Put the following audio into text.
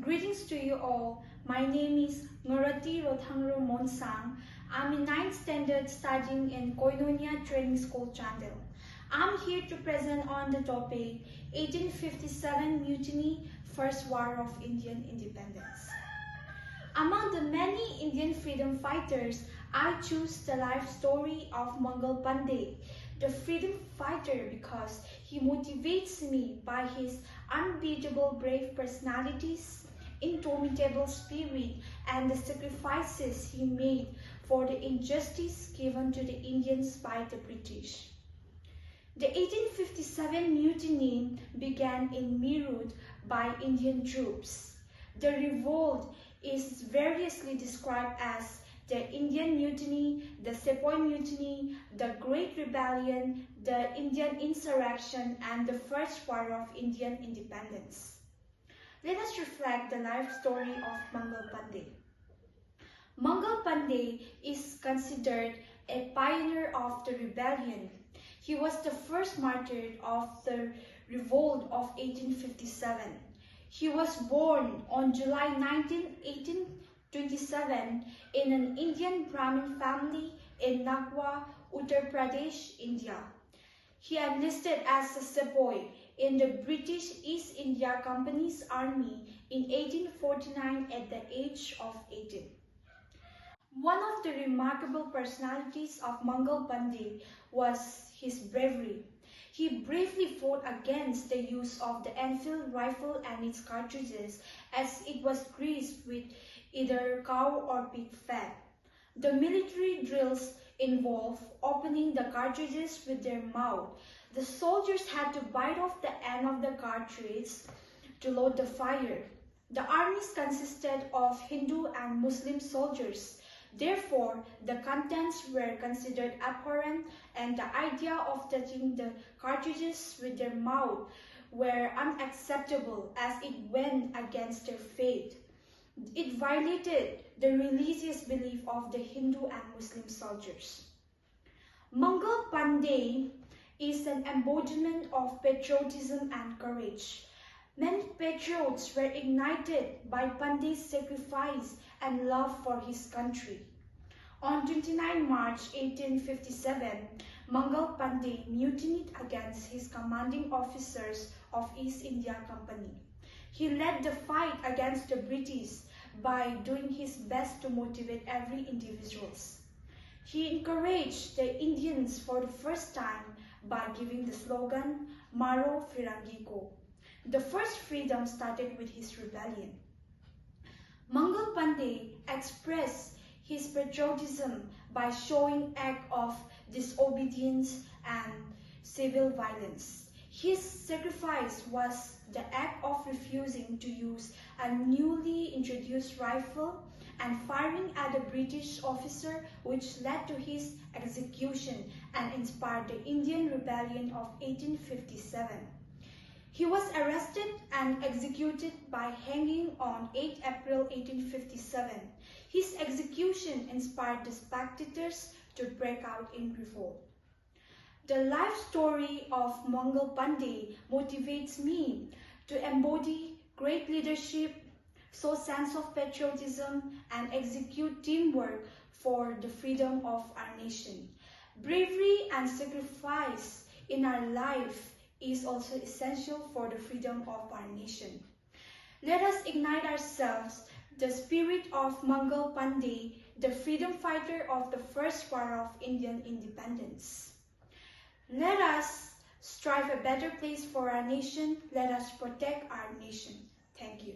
Greetings to you all. My name is Ngurati Rothangro Monsang. I'm in 9th standard studying in Koinonia Training School, Chandel. I'm here to present on the topic 1857 Mutiny, First War of Indian Independence. Among the many Indian freedom fighters, I choose the life story of Mangal Pandey, the freedom fighter, because he motivates me by his unbeatable brave personalities, indomitable spirit, and the sacrifices he made for the injustice given to the Indians by the British. The 1857 mutiny began in Meerut by Indian troops. The revolt is variously described as the Indian Mutiny, the Sepoy Mutiny, the Great Rebellion, the Indian Insurrection, and the First War of Indian Independence. Let us reflect the life story of Mangal Pandey. Mangal Pandey is considered a pioneer of the rebellion. He was the first martyr of the revolt of 1857. He was born on July 19, 1827 in an Indian Brahmin family in Nagwa, Uttar Pradesh, India. He enlisted as a sepoy in the British East India Company's army in 1849 at the age of 18. One of the remarkable personalities of Mangal Pandey was his bravery. He bravely fought against the use of the Enfield rifle and its cartridges, as it was greased with either cow or pig fat. The military drills involved opening the cartridges with their mouth. The soldiers had to bite off the end of the cartridge to load the fire. The armies consisted of Hindu and Muslim soldiers. Therefore, the contents were considered abhorrent, and the idea of touching the cartridges with their mouth were unacceptable, as it went against their faith. It violated the religious belief of the Hindu and Muslim soldiers. Mangal Pandey is an embodiment of patriotism and courage. Many patriots were ignited by Pandey's sacrifice and love for his country. On 29 March 1857, Mangal Pandey mutinied against his commanding officers of East India Company. He led the fight against the British by doing his best to motivate every individual. He encouraged the Indians for the first time by giving the slogan, Maro Firangi. The first freedom started with his rebellion. Mangal Pandey expressed his patriotism by showing acts of disobedience and civil violence. His sacrifice was the act of refusing to use a newly introduced rifle and firing at a British officer, which led to his execution and inspired the Indian Rebellion of 1857. He was arrested and executed by hanging on 8 April 1857. His execution inspired the spectators to break out in revolt. The life story of Mangal Pandey motivates me to embody great leadership, show sense of patriotism, and execute teamwork for the freedom of our nation. Bravery and sacrifice in our life is also essential for the freedom of our nation. Let us ignite ourselves the spirit of Mangal Pandey, the freedom fighter of the First War of Indian Independence. Let us strive a better place for our nation. Let us protect our nation. Thank you.